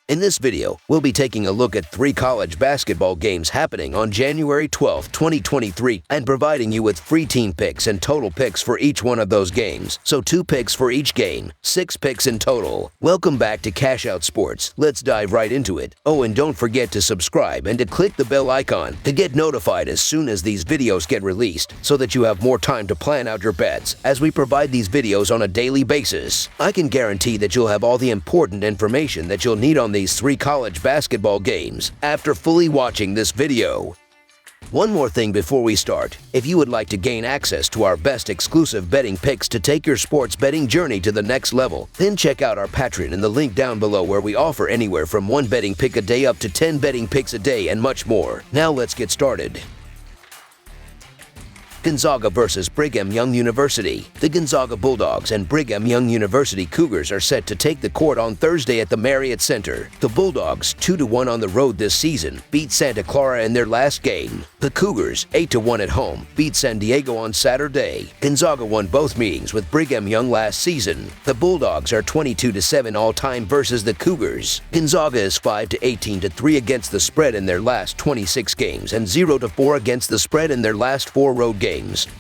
In this video, we'll be taking a look at 3 college basketball games happening on January 12, 2023, and providing you with free team picks and total picks for each one of those games. So 2 picks for each game, 6 picks in total. Welcome back to Cash Out Sports. Let's dive right into it. Oh, and don't forget to subscribe and to click the bell icon to get notified as soon as these videos get released so that you have more time to plan out your bets as we provide these videos on a daily basis. I can guarantee that you'll have all the important information that you'll need on these 3 college basketball games after fully watching this video. One more thing before we start. If you would like to gain access to our best exclusive betting picks to take your sports betting journey to the next level, then check out our Patreon in the link down below where we offer anywhere from 1 betting pick a day up to 10 betting picks a day and much more. Now let's get started. Gonzaga versus Brigham Young University. The Gonzaga Bulldogs and Brigham Young University Cougars are set to take the court on Thursday at the Marriott Center. The Bulldogs, 2-1 on the road this season, beat Santa Clara in their last game. The Cougars, 8-1 at home, beat San Diego on Saturday. Gonzaga won both meetings with Brigham Young last season. The Bulldogs are 22-7 all-time versus the Cougars. Gonzaga is 5-18-3 against the spread in their last 26 games and 0-4 against the spread in their last 4 road games.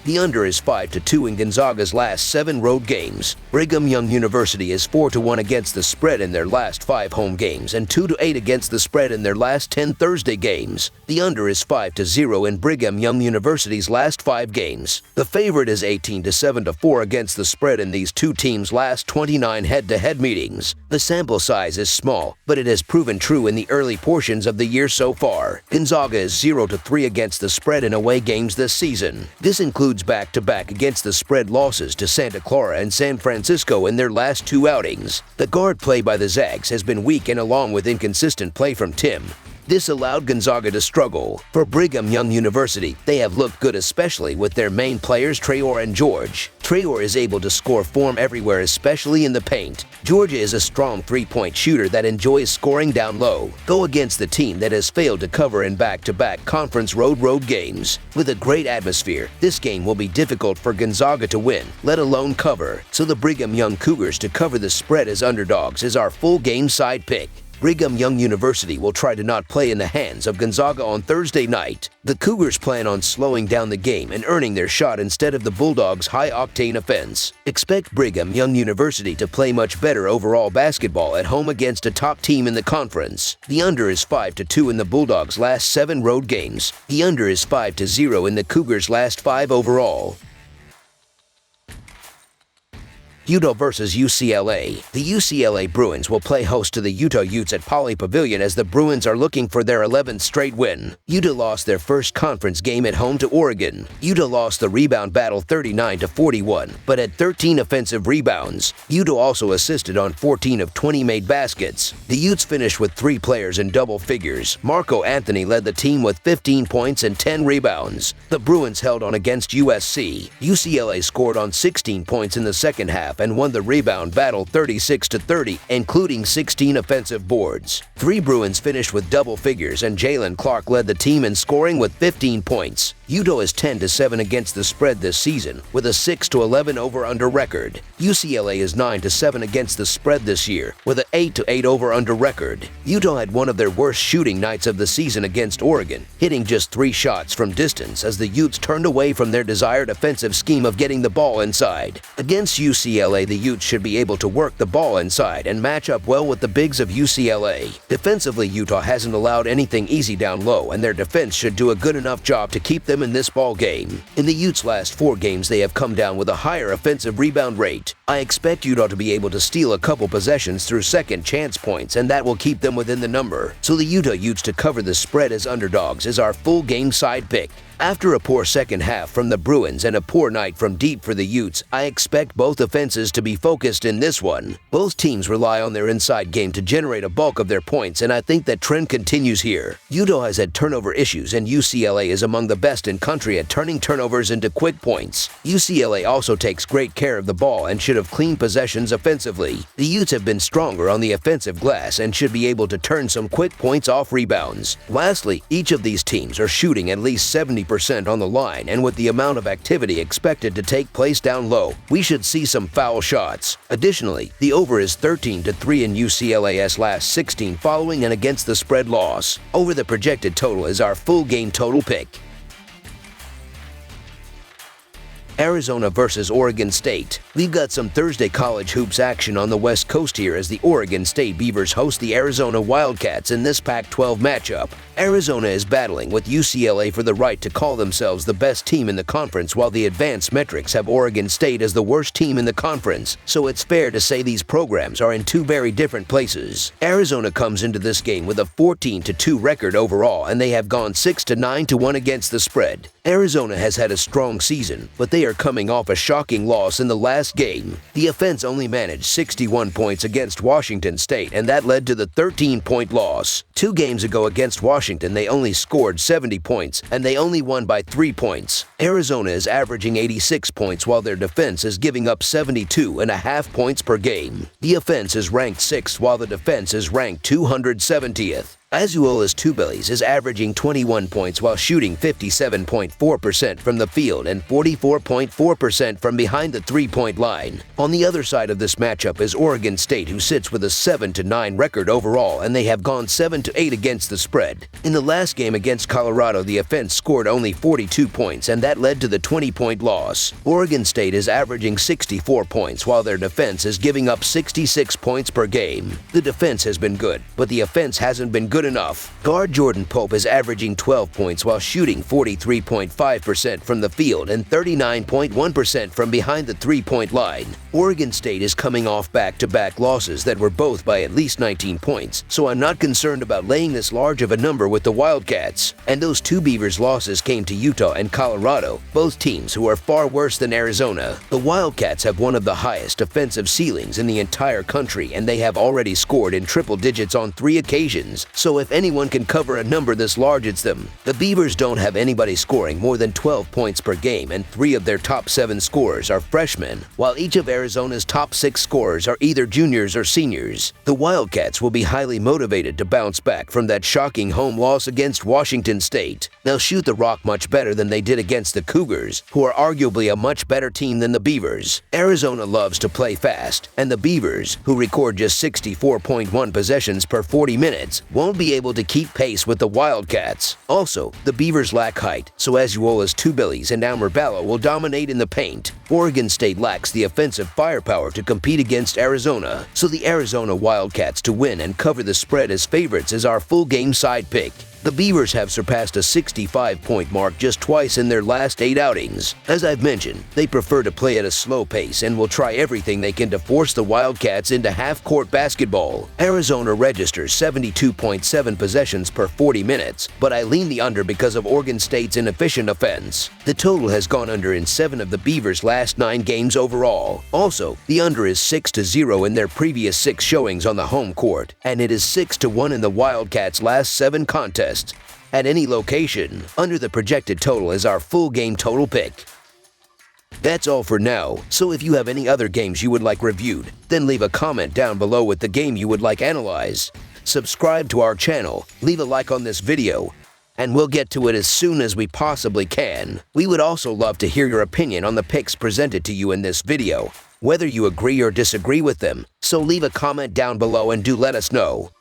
The under is 5-2 in Gonzaga's last 7 road games. Brigham Young University is 4-1 against the spread in their last 5 home games and 2-8 against the spread in their last 10 Thursday games. The under is 5-0 in Brigham Young University's last 5 games. The favorite is 18-7-4 against the spread in these 2 teams' last 29 head-to-head meetings. The sample size is small, but it has proven true in the early portions of the year so far. Gonzaga is 0-3 against the spread in away games this season. This includes back-to-back against the spread losses to Santa Clara and San Francisco in their last 2 outings. The guard play by the Zags has been weak and along with inconsistent play from Tim. This allowed Gonzaga to struggle. For Brigham Young University, they have looked good especially with their main players Traore and George. Traore is able to score form everywhere, especially in the paint. George is a strong 3-point shooter that enjoys scoring down low. Go against the team that has failed to cover in back-to-back conference road games. With a great atmosphere, this game will be difficult for Gonzaga to win, let alone cover. So the Brigham Young Cougars to cover the spread as underdogs is our full game side pick. Brigham Young University will try to not play in the hands of Gonzaga on Thursday night. The Cougars plan on slowing down the game and earning their shot instead of the Bulldogs' high-octane offense. Expect Brigham Young University to play much better overall basketball at home against a top team in the conference. The under is 5-2 in the Bulldogs' last 7 road games. The under is 5-0 in the Cougars' last 5 overall. Utah versus UCLA. The UCLA Bruins will play host to the Utah Utes at Pauley Pavilion as the Bruins are looking for their 11th straight win. Utah lost their first conference game at home to Oregon. Utah lost the rebound battle 39-41, but had 13 offensive rebounds. Utah also assisted on 14 of 20 made baskets. The Utes finished with 3 players in double figures. Marco Anthony led the team with 15 points and 10 rebounds. The Bruins held on against USC. UCLA scored on 16 points in the second half and won the rebound battle 36-30, including 16 offensive boards. 3 Bruins finished with double figures, and Jalen Clark led the team in scoring with 15 points. Utah is 10-7 against the spread this season, with a 6-11 over-under record. UCLA is 9-7 against the spread this year, with an 8-8 over-under record. Utah had one of their worst shooting nights of the season against Oregon, hitting just 3 shots from distance as the Utes turned away from their desired offensive scheme of getting the ball inside. Against UCLA, the Utes should be able to work the ball inside and match up well with the bigs of UCLA. Defensively, Utah hasn't allowed anything easy down low, and their defense should do a good enough job to keep them in this ball game. In the Utes' last 4 games, they have come down with a higher offensive rebound rate. I expect Utah to be able to steal a couple possessions through second chance points, and that will keep them within the number. So the Utah Utes to cover the spread as underdogs is our full game side pick. After a poor second half from the Bruins and a poor night from deep for the Utes, I expect both offenses to be focused in this one. Both teams rely on their inside game to generate a bulk of their points, and I think that trend continues here. Utah has had turnover issues, and UCLA is among the best best in country at turning turnovers into quick points. UCLA also takes great care of the ball and should have clean possessions offensively. The Utes have been stronger on the offensive glass and should be able to turn some quick points off rebounds. Lastly, each of these teams are shooting at least 70% on the line, and with the amount of activity expected to take place down low, we should see some foul shots. Additionally, the over is 13-3 in UCLA's last 16 following an against the spread loss. Over the projected total is our full game total pick. Arizona versus Oregon State. We've got some Thursday college hoops action on the West Coast here as the Oregon State Beavers host the Arizona Wildcats in this Pac-12 matchup. Arizona is battling with UCLA for the right to call themselves the best team in the conference, while the advanced metrics have Oregon State as the worst team in the conference, so it's fair to say these programs are in two very different places. Arizona comes into this game with a 14-2 record overall, and they have gone 6-9-1 against the spread. Arizona has had a strong season, but they are coming off a shocking loss in the last game. The offense only managed 61 points against Washington State, and that led to the 13-point loss. 2 games ago against Washington, they only scored 70 points, and they only won by 3 points. Arizona is averaging 86 points, while their defense is giving up 72.5 points per game. The offense is ranked 6th, while the defense is ranked 270th. Azuola's Two Bellies is averaging 21 points while shooting 57.4% from the field and 44.4% from behind the three-point line. On the other side of this matchup is Oregon State, who sits with a 7-9 record overall, and they have gone 7-8 against the spread. In the last game against Colorado, the offense scored only 42 points, and that led to the 20-point loss. Oregon State is averaging 64 points, while their defense is giving up 66 points per game. The defense has been good, but the offense hasn't been good enough. Guard Jordan Pope is averaging 12 points while shooting 43.5% from the field and 39.1% from behind the three-point line. Oregon State is coming off back-to-back losses that were both by at least 19 points, so I'm not concerned about laying this large of a number with the Wildcats. And those two Beavers losses came to Utah and Colorado, both teams who are far worse than Arizona. The Wildcats have one of the highest offensive ceilings in the entire country, and they have already scored in triple digits on 3 occasions, so if anyone can cover a number this large, it's them. The Beavers don't have anybody scoring more than 12 points per game, and 3 of their top 7 scorers are freshmen, while each of Arizona's top 6 scorers are either juniors or seniors. The Wildcats will be highly motivated to bounce back from that shocking home loss against Washington State. They'll shoot the rock much better than they did against the Cougars, who are arguably a much better team than the Beavers. Arizona loves to play fast, and the Beavers, who record just 64.1 possessions per 40 minutes, won't be able to keep pace with the Wildcats. Also, the Beavers lack height, so Azuola's Two Bellies and Almer Ballo will dominate in the paint. Oregon State lacks the offensive firepower to compete against Arizona, so the Arizona Wildcats to win and cover the spread as favorites is our full game side pick. The Beavers have surpassed a 65-point mark just twice in their last 8 outings. As I've mentioned, they prefer to play at a slow pace and will try everything they can to force the Wildcats into half-court basketball. Arizona registers 72.7 possessions per 40 minutes, but I lean the under because of Oregon State's inefficient offense. The total has gone under in 7 of the Beavers' last 9 games overall. Also, the under is 6-0 in their previous 6 showings on the home court, and it is 6-1 in the Wildcats' last 7 contests. At any location, under the projected total is our full game total pick. That's all for now, so if you have any other games you would like reviewed, then leave a comment down below with the game you would like analyzed. Subscribe to our channel, leave a like on this video, and we'll get to it as soon as we possibly can. We would also love to hear your opinion on the picks presented to you in this video, whether you agree or disagree with them, so leave a comment down below and do let us know.